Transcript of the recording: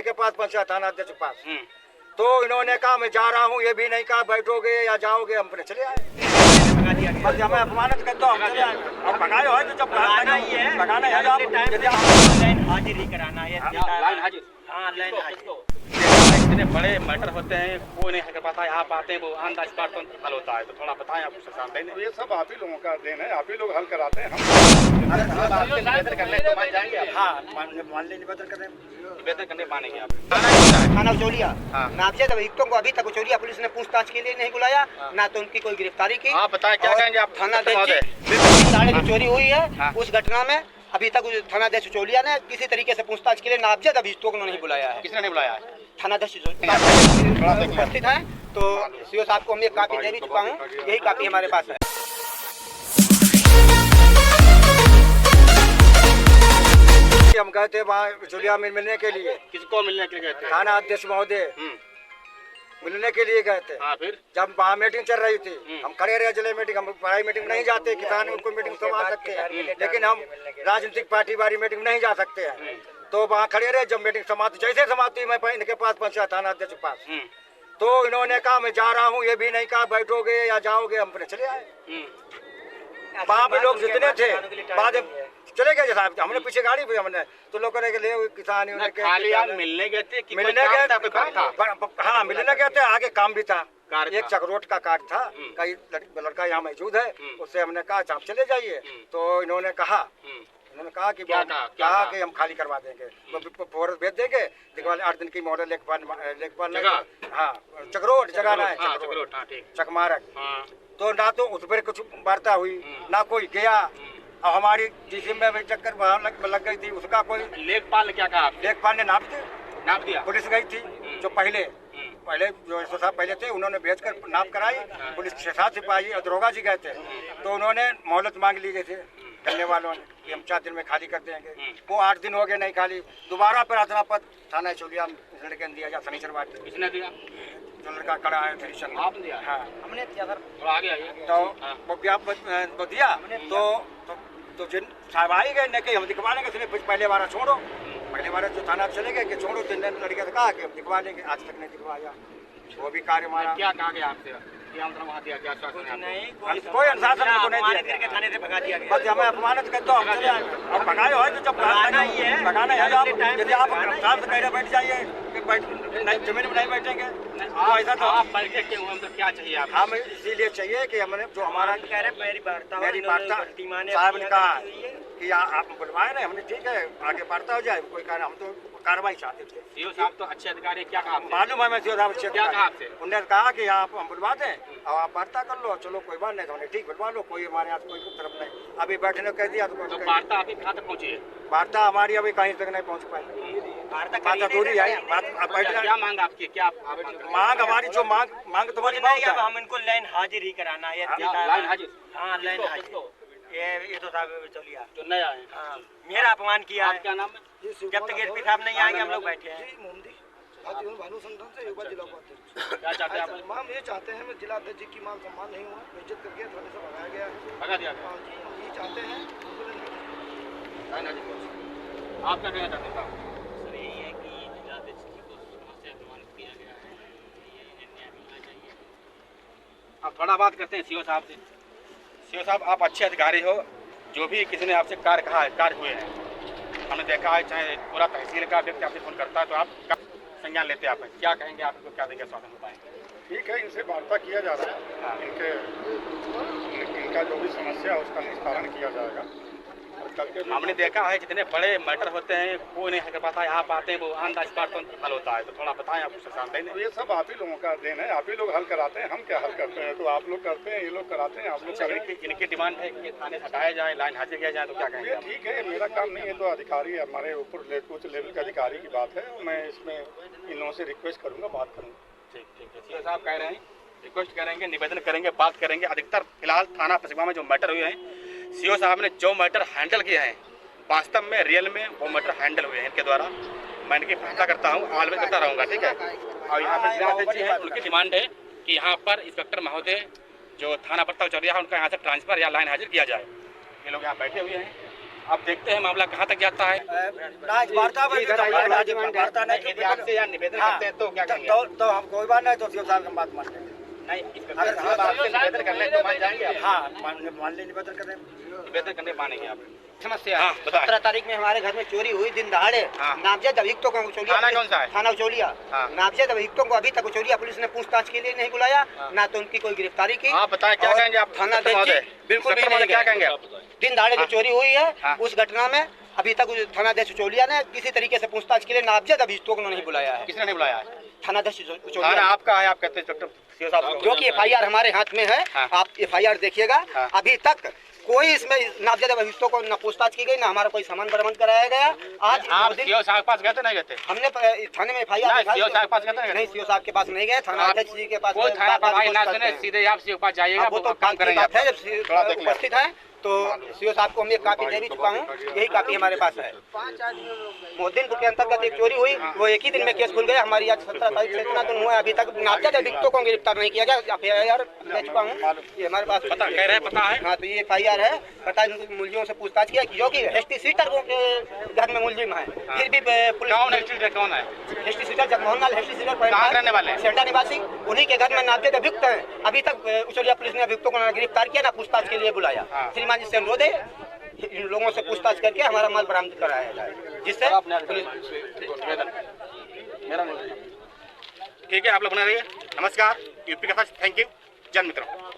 इनके पास पंचायत थाना अध्यक्ष के पास। तो इन्होंने कहा मैं जा रहा हूँ, ये भी नहीं कहा बैठोगे या जाओगे, हम अपने चले आए। बस हमें अपमानित करते हो, हम चले आए। अब भगाए हो तो जब लगाना ही है, लगाना है आप लाइन हाजिर ही कराना है। लाइन हाजिर, हाँ लाइन हाजिर। इतने बड़े मैटर होते हैं, कोई नहीं कर पाता, आप आते हैं वो ऑन द स्पॉट हल होता है। तो थोड़ा बताएं आप सरकार देने। ये सब आप ही लोगों का देन है, आप ही लोग हल कराते हैं। हम निवेदन करने तो मान जाएंगे आप? हाँ मान ले निवेदन करने, निवेदन करने मानेंगे आप? थाना उचौलिया नामजद अभियुक्तों को अभी तक उचौलिया पुलिस ने पूछताछ के लिए नहीं बुलाया, ना तो उनकी कोई गिरफ्तारी की। आप बताएं क्या कहेंगे आप? थाना जो चोरी हुई है उस घटना में अभी तक थाना अध्यक्ष उचौलिया ने किसी तरीके से पूछताछ के लिए नामजद अभियुक्तों को नहीं बुलाया है। किसने नहीं बुलाया है? थाना अध्यक्ष उपस्थित है, तो सीओ साहब को हम एक कापी दे भी चुका हूँ, यही कापी हमारे पास है। हम गए थे वहाँ चुलिया में मिलने के लिए। किसको मिलने के लिए गए थे? थाना अध्यक्ष महोदय मिलने के लिए गए थे। हाँ, फिर जब वहाँ मीटिंग चल रही थी, हम खड़े रहे जिले मीटिंग, हम बड़ी मीटिंग नहीं जाते, किसान उनको मीटिंग सब आ सकते हैं, लेकिन हम राजनीतिक पार्टी वाली मीटिंग नहीं जा सकते हैं। तो वहाँ खड़े रहे, जब मीटिंग समाप्त जैसे समाप्त हुई, मैं इनके पास पंचायत थाना अध्यक्ष के पास। तो इन्होंने कहा मैं जा रहा हूँ, ये भी नहीं कहा बैठोगे या जाओगे, हम अपने चले आए। वहाँ पे लोग जितने थे बाद चले गए साहब, हमने पीछे गाड़ी पे हमने तो लोग ले किसान मिलने गए थे, मिलने गए थे। हाँ मिलने गए थे, आगे काम भी था, एक चक्रोट का कार्ड था, कई लड़का यहाँ मौजूद है, उससे हमने कहा आप चले जाइए। तो इन्होंने कहा कि कहा कि हम खाली करवा देंगे, फोरस भेज देंगे, दिखवा 8 दिन की मॉडल लेखपाल हाँ चक्रोट जगह है चकमारक। तो ना तो उस पर कुछ वार्ता हुई, ना कोई गया। और हमारी जिसम में चक्कर वहाँ लग गई थी, उसका कोई लेखपाल ने क्या कहा? लेखपाल ने नाप दिया। पुलिस गई थी जो पहले जो साहब पहले थे, उन्होंने भेजकर नाप कराई। पुलिस 6-7 सिपाही और दरोगा जी गए थे, तो उन्होंने मोहलत मांग ली गई थे करने वालों ने कि हम 4 दिन में खाली कर देंगे। वो 8 दिन हो गए नहीं खाली, दोबारा प्रार्थना पत्र थाना चौलिया लड़के ने दिया जा शनिचरवार। किसने दिया? जो लड़का खड़ा है आपने दिया? हाँ हमने दिया सर। थोड़ा आगे आइए। तो वो दिया तो जिन साहब आई गए नहीं, हम दिखवा लेंगे, सिर्फ पहले बार छोड़ो, पहले बार जो थाना चले गए कि छोड़ो, 3 दिन लड़के से कहा कि हम दिखवा लेंगे, आज तक नहीं दिखवाया। वो भी कार्य हमारा। क्या कहा गया आपसे? वहाँ दिया क्या नहीं? कोई अनुशासन को नहीं दिया, थाने से भगा दिया गया। बस हमें अपमानित करते हो, हम चले आए। और भगाए हो तो जब भगाना ही है, भगाना है। यदि आप साथ कह रहे बैठ जाइए, जमीन में नहीं बैठेंगे, ऐसा तो आप बैठे क्यों? हम तो क्या चाहिए आप? हमें इसीलिए चाहिए कि हमने जो हमारा कह रहे मेरी वार्ता साहब ने कहा कि आप बुलवाए ना, हमने ठीक है आगे वार्ता हो जाए, कोई कारण हम तो कार्रवाई चाहते थे। सीओ साहब तो अच्छे अधिकारी, क्या कहा? मालूम है मैं सीओ साहब अच्छे क्या कहा आपसे? उन्होंने कहा कि आप हम बुलवा दें और आप वार्ता कर लो, चलो कोई बात नहीं। तो हमने ठीक बुलवा लो, कोई हमारे यहाँ कोई तरफ नहीं। अभी बैठने कह दिया तो वार्ता अभी कहाँ तक पहुँची है? वार्ता हमारी अभी कहीं तक नहीं पहुँच पाई, वार्ता दूरी है। क्या मांग आपकी? क्या मांग हमारी जो मांग तुम्हारी बहुत है, हम इनको लाइन हाजिर ही कराना है। लाइन हाजिर? हाँ लाइन हाजिर। ये तो साहब चलिए जो नया है। हाँ मेरा अपमान किया है। क्या नाम है? जब तक एसपी साहब नहीं आएंगे हम लोग बैठे हैं। भानु संगठन से एक बार जिला उपाध्यक्ष। क्या चाहते हैं आप? हम ये चाहते हैं, मैं जिला अध्यक्ष जी की मान सम्मान नहीं हुआ, बेइज्जत करके थाने से भगाया गया है। भगा दिया गया? हाँ जी, हम ये चाहते हैं। आप क्या कहना चाहते हैं? सर यही है कि जिला अध्यक्ष जी को से अपमानित किया गया है, ये न्याय मिलना चाहिए। आप थोड़ा बात करते हैं सीओ साहब से। सीओ साहब आप अच्छे अधिकारी हो, जो भी किसी ने आपसे कार्य कहा है, कार्य हुए हैं, हमने देखा है, चाहे पूरा तहसील का व्यक्ति आपसे फोन करता है तो आप संज्ञान लेते आप हैं, क्या कहेंगे? आपको क्या देंगे स्वागत बताएंगे? ठीक है, इनसे वार्ता किया जा रहा है, इनका जो भी समस्या है उसका निस्तारण किया जाएगा। हमने देखा है जितने बड़े मैटर होते हैं कोई नहीं कर पाता, आप आते हैं वो ऑन द स्पॉट हल होता है। तो थोड़ा बताएं आप सरकार देने। ये सब आप ही लोगों का देन है, आप ही लोग हल कराते हैं, हम क्या हल करते हैं? तो आप लोग करते हैं, ये लोग कराते हैं, आप लोग करेंगे। इनकी डिमांड है कि थाने से हटाया जाए, लाइन हाजिर किया जाए, तो क्या कहेंगे? ठीक है, मेरा काम नहीं है, तो अधिकारी हमारे ऊपर उच्च लेवल के अधिकारी की बात है, मैं इसमें इन लोगों से रिक्वेस्ट करूँगा, बात करूँगा। ठीक है, सीओ साहब कह रहे हैं रिक्वेस्ट करेंगे, निवेदन करेंगे, बात करेंगे। अधिकतर फिलहाल थाना पसिवा में जो मैटर हुए हैं, सीओ साहब ने जो मैटर हैंडल किए हैं, वास्तव में रियल में वो मैटर हैंडल हुए हैं इनके द्वारा। मैं इनकी फैसला करता हूँ, ऑलवेज करता रहूँगा, ठीक है। और यहाँ पर जिला अध्यक्ष जी हैं, उनकी डिमांड है कि यहाँ पर इंस्पेक्टर महोदय जो थाना प्रताप चौरिया है, उनका यहाँ से ट्रांसफर या लाइन हाजिर किया जाए। ये लोग यहाँ बैठे हुए हैं, अब देखते हैं मामला कहाँ तक जाता है। वार्ता में इधर आइए, वार्ता नहीं यदि आपसे यहाँ निवेदन करते हैं तो क्या करेंगे? तो हम कोई बात नहीं, तो सीओ साहब की बात मान लेंगे। नहीं, अगर हम आपसे निवेदन कर लें तो मान जाएंगे आप? हाँ, मान लें, निवेदन करें। निवेदन करने मानेंगे आप? समस्या हाँ, बताएं। 17 तारीख में हमारे घर में चोरी हुई, दिन दहाड़े। हाँ। नामजद अभियुक्तों को उचौलिया थाना कौन सा है? थाना उचौलिया। हाँ। नामजद अभियुक्तों को अभी तक उचौलिया पुलिस ने पूछताछ के लिए नहीं बुलाया, ना तो उनकी कोई गिरफ्तारी की। आप बताएं क्या और कहेंगे आप? थाना सत्र महोदय, बिल्कुल भी सत्र महोदय नहीं क्या गए। कहेंगे आप? दिन दहाड़े जो चोरी हुई है, हाँ। उस घटना में अभी तक थानाध्यक्ष उचौलिया ने किसी तरीके से पूछताछ के लिए नामजद अभियुक्तों को नहीं बुलाया है। किसने नहीं बुलाया है? थानाध्यक्ष थाना उचौलिया, आपका है, आप कहते हैं डॉक्टर सीओ साहब जो कि FIR हमारे हाथ में है। हाँ। आप FIR देखिएगा। हाँ। अभी तक कोई इसमें नामजद अभियुक्तों को न पूछताछ की गई, ना हमारा कोई सामान बरामद कराया गया। आज आप दो दिन सीओ साहब के पास गए थे नहीं गए थे? हमने थाने में FIR नहीं, लिखाई सीओ तो- साहब के पास गए थे नहीं, सीओ साहब के पास नहीं गए, थाना अध्यक्ष जी के पास कोई थाना बात- प्रभारी ना बात सुने, करते हैं। सीधे आप सीओ के पास जाइएगा, वो तो काम करेंगे बात है, आप। जब थोड़ा देख लें। उपस्थित है तो सीओ साहब को हम एक कापी दे भी चुका हूँ, यही कापी हमारे पास है। मोहद्दीनपुर के अंतर्गत एक चोरी हुई, वो एक ही दिन में केस खुल गया। हमारी आज 17 तारीख से इतना दिन हुआ है, अभी तक नामजद अभियुक्तों को गिरफ्तार नहीं किया गया। FIR दे चुका हूँ, ये हमारे पास पता कह रहे हैं, पता है? हाँ, तो ये FIR है। पता इनको मूल्यों से पूछताछ किया, जो कि HT सीटर के घर में मुलजिम है। फिर भी पुलिस कौन है? कौन है? HT सीटर जगमोहन लाल HT सीटर कहाँ के रहने वाले हैं? सेंटा निवासी, उन्हीं के घर में नामजद अभियुक्त हैं। अभी तक उचौलिया पुलिस ने अभियुक्तों को ना गिरफ्तार किया, ना पूछताछ के लिए बुलाया। हाँ। श्रीमान जी से अनुरोध है, इन लोगों से पूछताछ करके हमारा माल बरामद कराया जाए, जिससे ठीक है, आप लोग बना रहिए। नमस्कार, यूपी के फर्स्ट, थैंक यू, जन मित्रों।